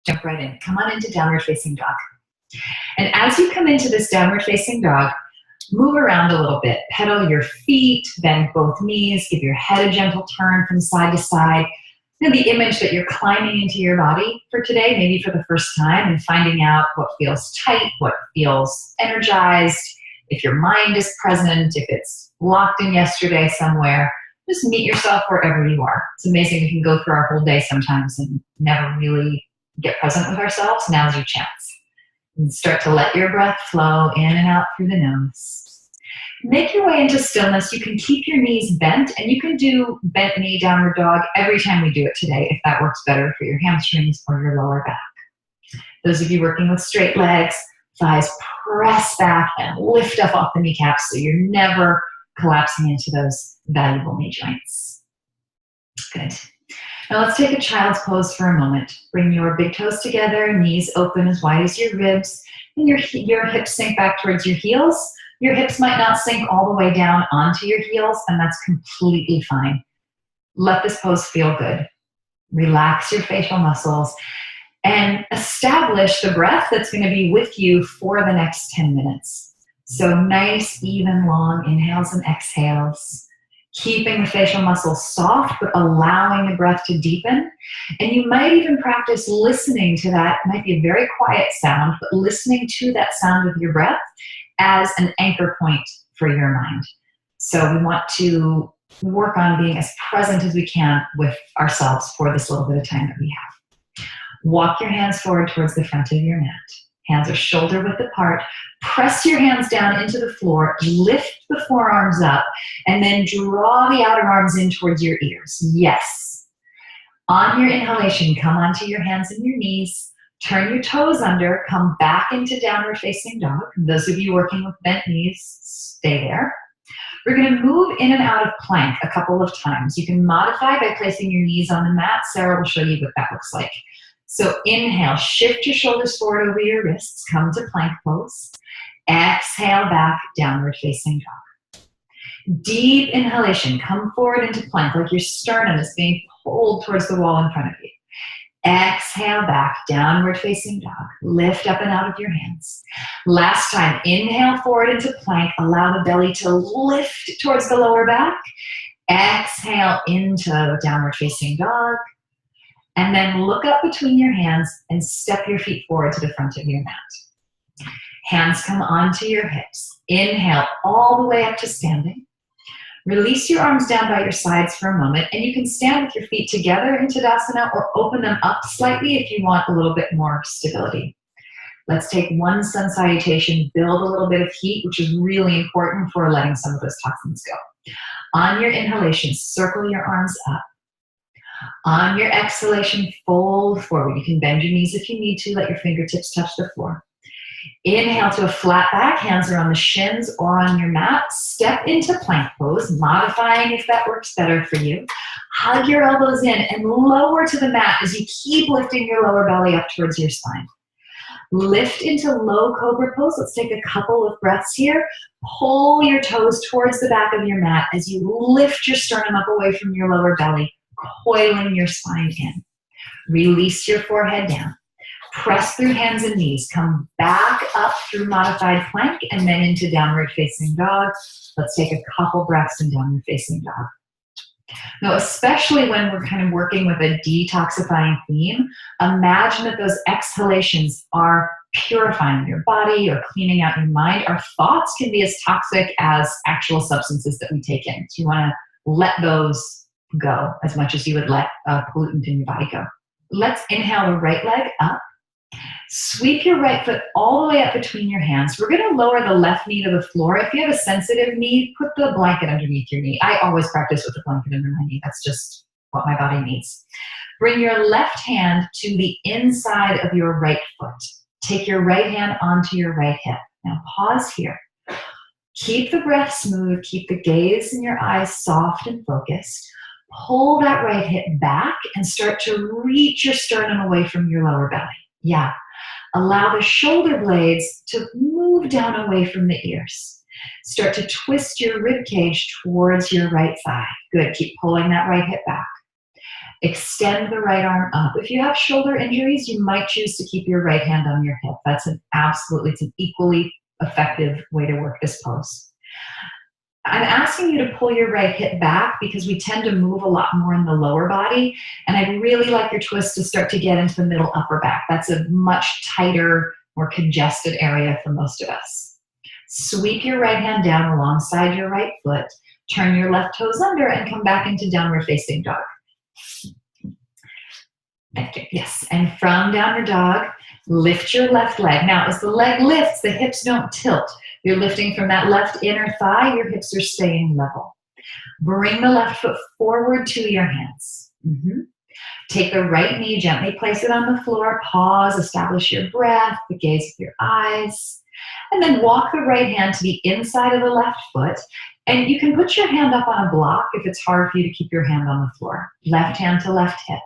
Jump right in. Come on into downward facing dog. And as you come into this downward facing dog, move around a little bit. Pedal your feet, bend both knees, give your head a gentle turn from side to side. The image that you're climbing into your body for today, maybe for the first time, and finding out what feels tight, what feels energized, if your mind is present, if it's locked in yesterday somewhere. Just meet yourself wherever you are. It's amazing we can go through our whole day sometimes and never really get present with ourselves. Now's your chance. And start to let your breath flow in and out through the nose. Make your way into stillness. You can keep your knees bent, and you can do bent knee downward dog every time we do it today if that works better for your hamstrings or your lower back. Those of you working with straight legs, thighs press back and lift up off the kneecaps so you're never collapsing into those valuable knee joints. Good. Now let's take a child's pose for a moment. Bring your big toes together, knees open as wide as your ribs, and your hips sink back towards your heels. Your hips might not sink all the way down onto your heels, and that's completely fine. Let this pose feel good. Relax your facial muscles and establish the breath that's going to be with you for the next 10 minutes. So nice, even, long inhales and exhales. Keeping the facial muscles soft, but allowing the breath to deepen. And you might even practice listening to that. It might be a very quiet sound, but listening to that sound of your breath as an anchor point for your mind. So we want to work on being as present as we can with ourselves for this little bit of time that we have. Walk your hands forward towards the front of your mat. Hands are shoulder width apart. Press your hands down into the floor. Lift the forearms up and then draw the outer arms in towards your ears. Yes. On your inhalation, come onto your hands and your knees. Turn your toes under. Come back into downward facing dog. Those of you working with bent knees, stay there. We're going to move in and out of plank a couple of times. You can modify by placing your knees on the mat. Sarah will show you what that looks like. So inhale, shift your shoulders forward over your wrists, come to plank pose. Exhale back, downward facing dog. Deep inhalation, come forward into plank like your sternum is being pulled towards the wall in front of you. Exhale back, downward facing dog. Lift up and out of your hands. Last time, inhale forward into plank, allow the belly to lift towards the lower back. Exhale into downward facing dog. And then look up between your hands and step your feet forward to the front of your mat. Hands come onto your hips. Inhale all the way up to standing. Release your arms down by your sides for a moment, and you can stand with your feet together in Tadasana or open them up slightly if you want a little bit more stability. Let's take one sun salutation, build a little bit of heat, which is really important for letting some of those toxins go. On your inhalation, circle your arms up. On your exhalation, fold forward. You can bend your knees if you need to. Let your fingertips touch the floor. Inhale to a flat back. Hands are on the shins or on your mat. Step into plank pose, modifying if that works better for you. Hug your elbows in and lower to the mat as you keep lifting your lower belly up towards your spine. Lift into low cobra pose. Let's take a couple of breaths here. Pull your toes towards the back of your mat as you lift your sternum up away from your lower belly, coiling your spine in. Release your forehead down. Press through hands and knees. Come back up through modified plank and then into downward facing dog. Let's take a couple breaths in downward facing dog. Now, especially when we're kind of working with a detoxifying theme, imagine that those exhalations are purifying your body or cleaning out your mind. Our thoughts can be as toxic as actual substances that we take in. So you want to let those go as much as you would let a pollutant in your body go. Let's inhale the right leg up. Sweep your right foot all the way up between your hands. We're going to lower the left knee to the floor. If you have a sensitive knee, put the blanket underneath your knee. I always practice with the blanket under my knee. That's just what my body needs. Bring your left hand to the inside of your right foot. Take your right hand onto your right hip. Now pause here. Keep the breath smooth. Keep the gaze in your eyes soft and focused. Pull that right hip back and start to reach your sternum away from your lower belly. Yeah. Allow the shoulder blades to move down away from the ears. Start to twist your rib cage towards your right thigh. Good. Keep pulling that right hip back. Extend the right arm up. If you have shoulder injuries, you might choose to keep your right hand on your hip. That's it's an equally effective way to work this pose. I'm asking you to pull your right hip back because we tend to move a lot more in the lower body, and I'd really like your twist to start to get into the middle upper back. That's a much tighter, more congested area for most of us. Sweep your right hand down alongside your right foot, turn your left toes under, and come back into downward facing dog. Yes, and from downward dog, lift your left leg. Now, as the leg lifts, the hips don't tilt. You're lifting from that left inner thigh, your hips are staying level. Bring the left foot forward to your hands. Take the right knee, gently place it on the floor, pause, establish your breath, the gaze of your eyes, and then walk the right hand to the inside of the left foot, and you can put your hand up on a block if it's hard for you to keep your hand on the floor. Left hand to left hip.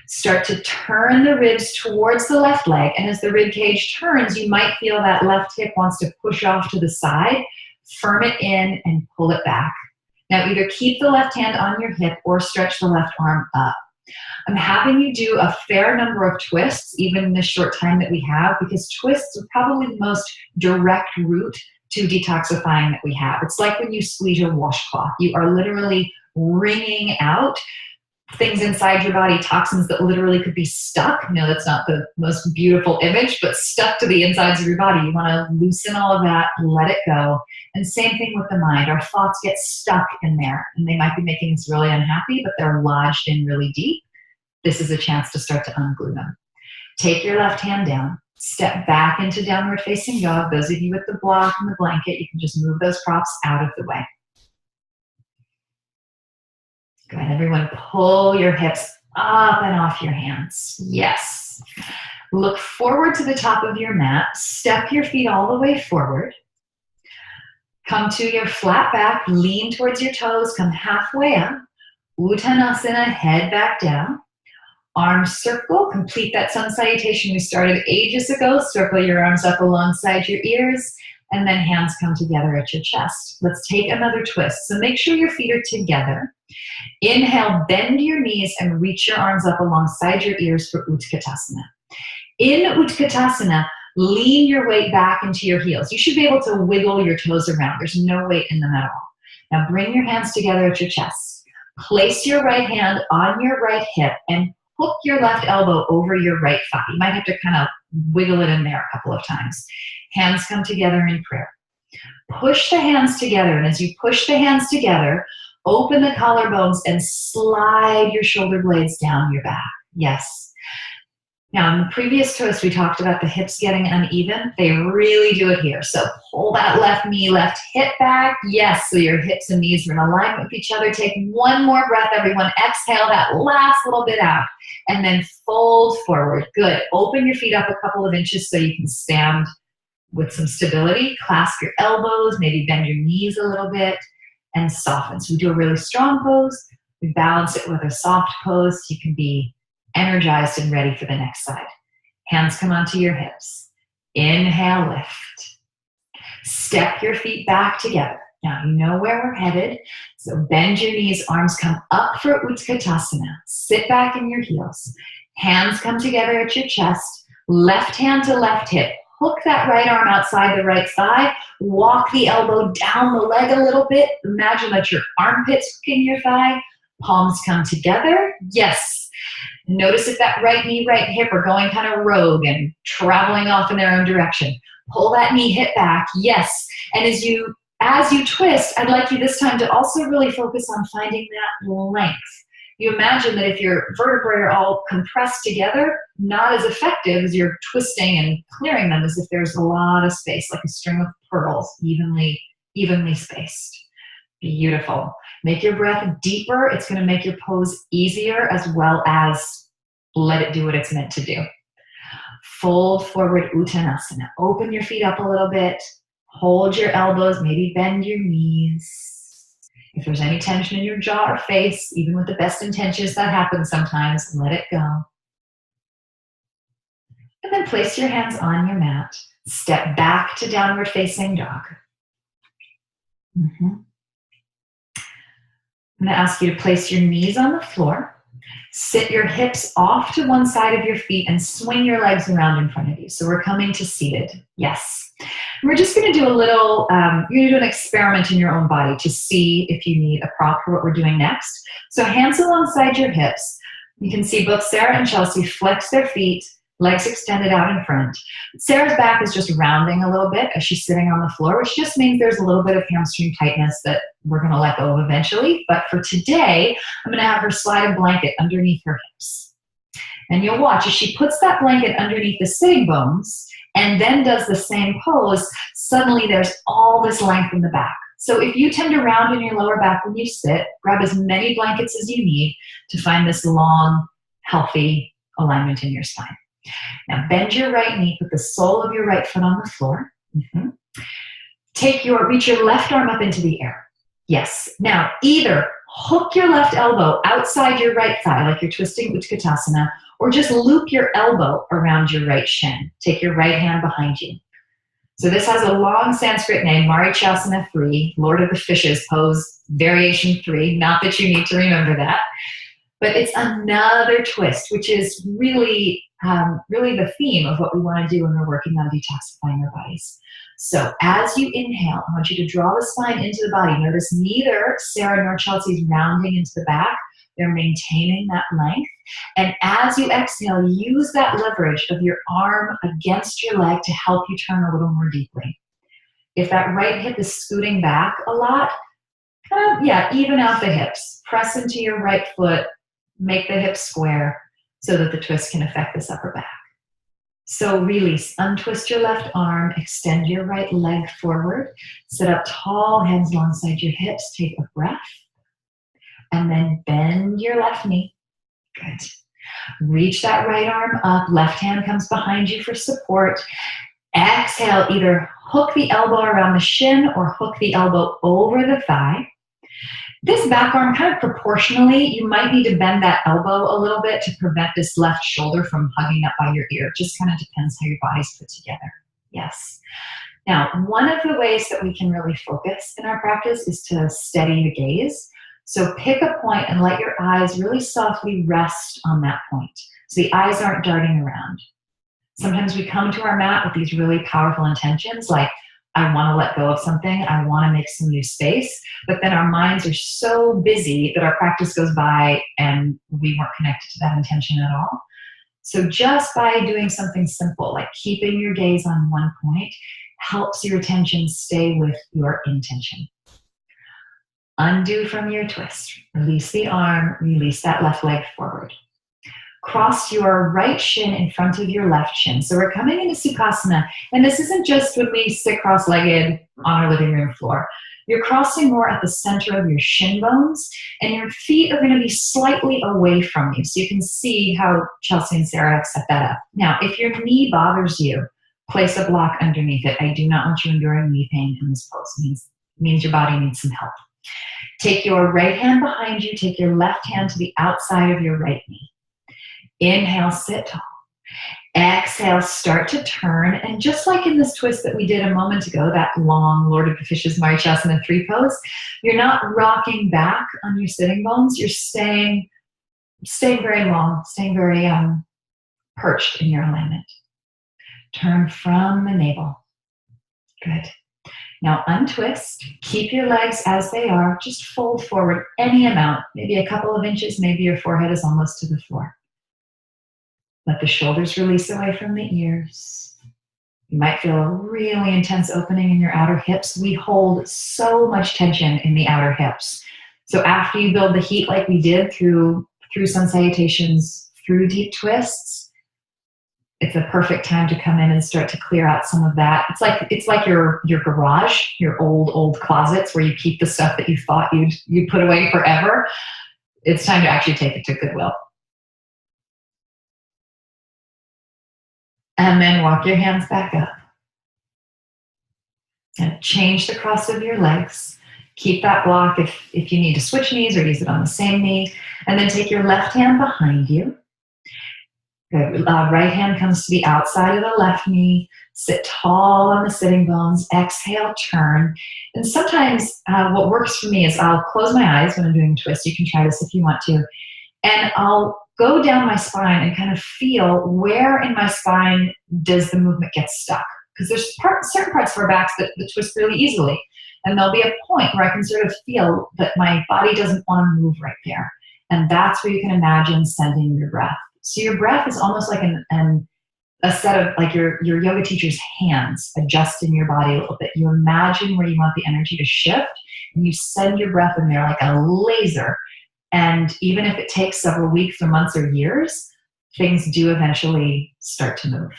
Start to turn the ribs towards the left leg, and as the rib cage turns, you might feel that left hip wants to push off to the side. Firm it in and pull it back. Now either keep the left hand on your hip or stretch the left arm up. I'm having you do a fair number of twists, even in the short time that we have, because twists are probably the most direct route to detoxifying that we have. It's like when you squeeze a washcloth. You are literally wringing out things inside your body, toxins that literally could be stuck. No, that's not the most beautiful image, but stuck to the insides of your body. You want to loosen all of that, let it go. And same thing with the mind. Our thoughts get stuck in there, and they might be making us really unhappy, but they're lodged in really deep. This is a chance to start to unglue them. Take your left hand down, step back into downward facing dog. Those of you with the block and the blanket, you can just move those props out of the way. Go ahead, everyone, pull your hips up and off your hands. Yes. Look forward to the top of your mat. Step your feet all the way forward. Come to your flat back, lean towards your toes, come halfway up. Uttanasana, head back down. Arms circle, complete that sun salutation we started ages ago. Circle your arms up alongside your ears, and then hands come together at your chest. Let's take another twist. So make sure your feet are together. Inhale, bend your knees and reach your arms up alongside your ears for Utkatasana. In Utkatasana, lean your weight back into your heels. You should be able to wiggle your toes around. There's no weight in them at all. Now bring your hands together at your chest. Place your right hand on your right hip and hook your left elbow over your right thigh. You might have to kind of wiggle it in there a couple of times. Hands come together in prayer. Push the hands together, and as you push the hands together, open the collarbones and slide your shoulder blades down your back. Yes. Now, in the previous twist, we talked about the hips getting uneven. They really do it here. So pull that left knee, left hip back. Yes, so your hips and knees are in alignment with each other. Take one more breath, everyone. Exhale that last little bit out. And then fold forward. Good. Open your feet up a couple of inches so you can stand with some stability. Clasp your elbows, maybe bend your knees a little bit, and soften. So we do a really strong pose. We balance it with a soft pose so you can be energized and ready for the next side. Hands come onto your hips. Inhale, lift. Step your feet back together. Now you know where we're headed. So bend your knees, arms come up for Utkatasana. Sit back in your heels. Hands come together at your chest. Left hand to left hip. Hook that right arm outside the right thigh. Walk the elbow down the leg a little bit. Imagine that your armpit's hooking your thigh. Palms come together. Yes. Notice if that right knee, right hip are going kind of rogue and traveling off in their own direction. Pull that knee, hip back. Yes. And as you twist, I'd like you this time to also really focus on finding that length. You imagine that if your vertebrae are all compressed together, not as effective as you're twisting and clearing them as if there's a lot of space, like a string of pearls, evenly spaced. Beautiful. Make your breath deeper. It's going to make your pose easier as well as let it do what it's meant to do. Fold forward, Uttanasana. Open your feet up a little bit. Hold your elbows, maybe bend your knees. If there's any tension in your jaw or face, even with the best intentions, that happens sometimes, let it go. And then place your hands on your mat. Step back to downward facing dog. I'm going to ask you to place your knees on the floor. Sit your hips off to one side of your feet and swing your legs around in front of you. So we're coming to seated. Yes. We're just going to do a little, you're going to do an experiment in your own body to see if you need a prop for what we're doing next. So hands alongside your hips. You can see both Sarah and Chelsea flex their feet, legs extended out in front. Sarah's back is just rounding a little bit as she's sitting on the floor, which just means there's a little bit of hamstring tightness that we're going to let go of eventually. But for today, I'm going to have her slide a blanket underneath her hips. And you'll watch as she puts that blanket underneath the sitting bones and then does the same pose, suddenly there's all this length in the back. So if you tend to round in your lower back when you sit, grab as many blankets as you need to find this long, healthy alignment in your spine. Now bend your right knee, put the sole of your right foot on the floor. Reach your left arm up into the air. Yes. Now either hook your left elbow outside your right thigh like you're twisting Utkatasana, or just loop your elbow around your right shin. Take your right hand behind you. So this has a long Sanskrit name, Marichasana 3, Lord of the Fishes pose, variation 3. Not that you need to remember that, but it's another twist, which is really, really the theme of what we want to do when we're working on detoxifying our bodies. So as you inhale, I want you to draw the spine into the body. Notice neither Sarah nor Chelsea is rounding into the back. They're maintaining that length. And as you exhale, use that leverage of your arm against your leg to help you turn a little more deeply. If that right hip is scooting back a lot, even out the hips. Press into your right foot, make the hips square so that the twist can affect this upper back. So release, untwist your left arm, extend your right leg forward, sit up tall, hands alongside your hips, take a breath. And then bend your left knee. Good. Reach that right arm up. Left hand comes behind you for support. Exhale, either hook the elbow around the shin or hook the elbow over the thigh. This back arm, kind of proportionally, you might need to bend that elbow a little bit to prevent this left shoulder from hugging up by your ear. It just kind of depends how your body's put together. Yes. Now, one of the ways that we can really focus in our practice is to steady the gaze. So pick a point and let your eyes really softly rest on that point. So the eyes aren't darting around. Sometimes we come to our mat with these really powerful intentions like, I want to let go of something, I want to make some new space, but then our minds are so busy that our practice goes by and we weren't connected to that intention at all. So just by doing something simple, like keeping your gaze on one point, helps your attention stay with your intention. Undo from your twist. Release the arm, release that left leg forward. Cross your right shin in front of your left shin. So we're coming into Sukhasana, and this isn't just when we sit cross-legged on our living room floor. You're crossing more at the center of your shin bones, and your feet are going to be slightly away from you. So you can see how Chelsea and Sarah have set that up. Now, if your knee bothers you, place a block underneath it. I do not want you enduring knee pain in this pose. It means your body needs some help. Take your right hand behind you. Take your left hand to the outside of your right knee. Inhale, sit tall. Exhale, start to turn. And just like in this twist that we did a moment ago, that long Lord of the Fishes Marichasana 3 pose, you're not rocking back on your sitting bones. You're staying very long, staying very perched in your alignment. Turn from the navel. Good. Now untwist, keep your legs as they are, just fold forward any amount, maybe a couple of inches, maybe your forehead is almost to the floor. Let the shoulders release away from the ears. You might feel a really intense opening in your outer hips. We hold so much tension in the outer hips. So after you build the heat like we did through sun salutations, through deep twists, it's a perfect time to come in and start to clear out some of that. It's like your garage, your old closets where you keep the stuff that you thought you'd put away forever. It's time to actually take it to Goodwill. And then walk your hands back up. And change the cross of your legs. Keep that block if you need to switch knees or use it on the same knee. And then take your left hand behind you. Good. Right hand comes to the outside of the left knee. Sit tall on the sitting bones. Exhale, turn. And sometimes what works for me is I'll close my eyes when I'm doing a twist. You can try this if you want to. And I'll go down my spine and kind of feel where in my spine does the movement get stuck. Because there's certain parts of our backs that twist really easily. And there'll be a point where I can sort of feel that my body doesn't want to move right there. And that's where you can imagine sending your breath. So your breath is almost like a set of like your yoga teacher's hands adjusting your body a little bit. You imagine where you want the energy to shift and you send your breath in there like a laser. And even if it takes several weeks or months or years, things do eventually start to move.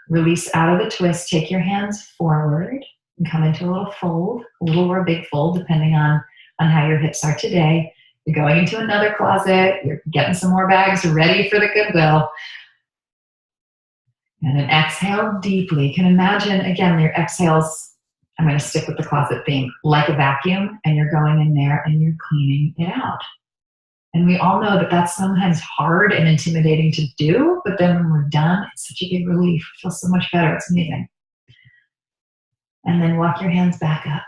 Release out of the twist, take your hands forward and come into a little fold, a little or a big fold, depending on how your hips are today. You're going into another closet, you're getting some more bags ready for the Goodwill. And then exhale deeply. You can imagine, again, your exhales, I'm going to stick with the closet theme, like a vacuum, and you're going in there and you're cleaning it out. And we all know that that's sometimes hard and intimidating to do, but then when we're done, it's such a big relief. It feels so much better. It's amazing. And then walk your hands back up.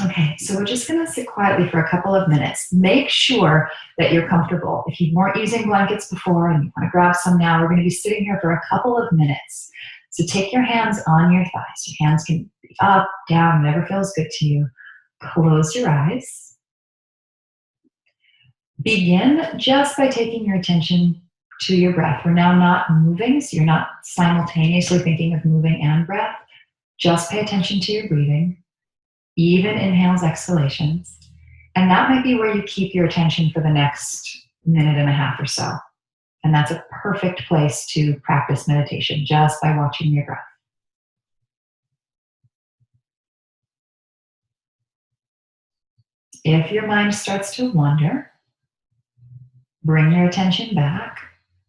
Okay, so we're just going to sit quietly for a couple of minutes. Make sure that you're comfortable. If you weren't using blankets before and you want to grab some now, we're going to be sitting here for a couple of minutes. So take your hands on your thighs. Your hands can be up, down, whatever feels good to you. Close your eyes. Begin just by taking your attention to your breath. We're now not moving, so you're not simultaneously thinking of moving and breath. Just pay attention to your breathing, even inhales, exhalations. And that might be where you keep your attention for the next minute and a half or so. And that's a perfect place to practice meditation, just by watching your breath. If your mind starts to wander, bring your attention back,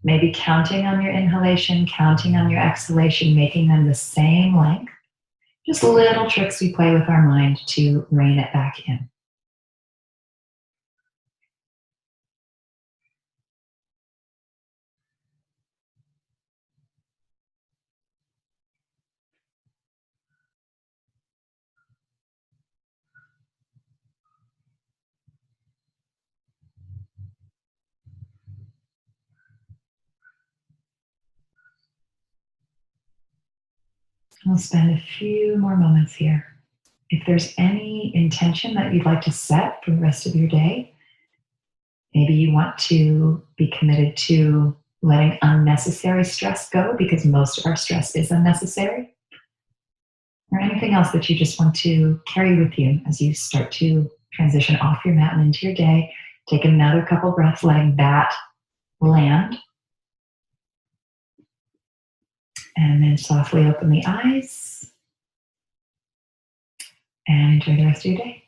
maybe counting on your inhalation, counting on your exhalation, making them the same length. Just little tricks we play with our mind to rein it back in. We'll spend a few more moments here. If there's any intention that you'd like to set for the rest of your day, maybe you want to be committed to letting unnecessary stress go because most of our stress is unnecessary, or anything else that you just want to carry with you as you start to transition off your mat and into your day. Take another couple breaths, letting that land. And then softly open the eyes and enjoy the rest of your day.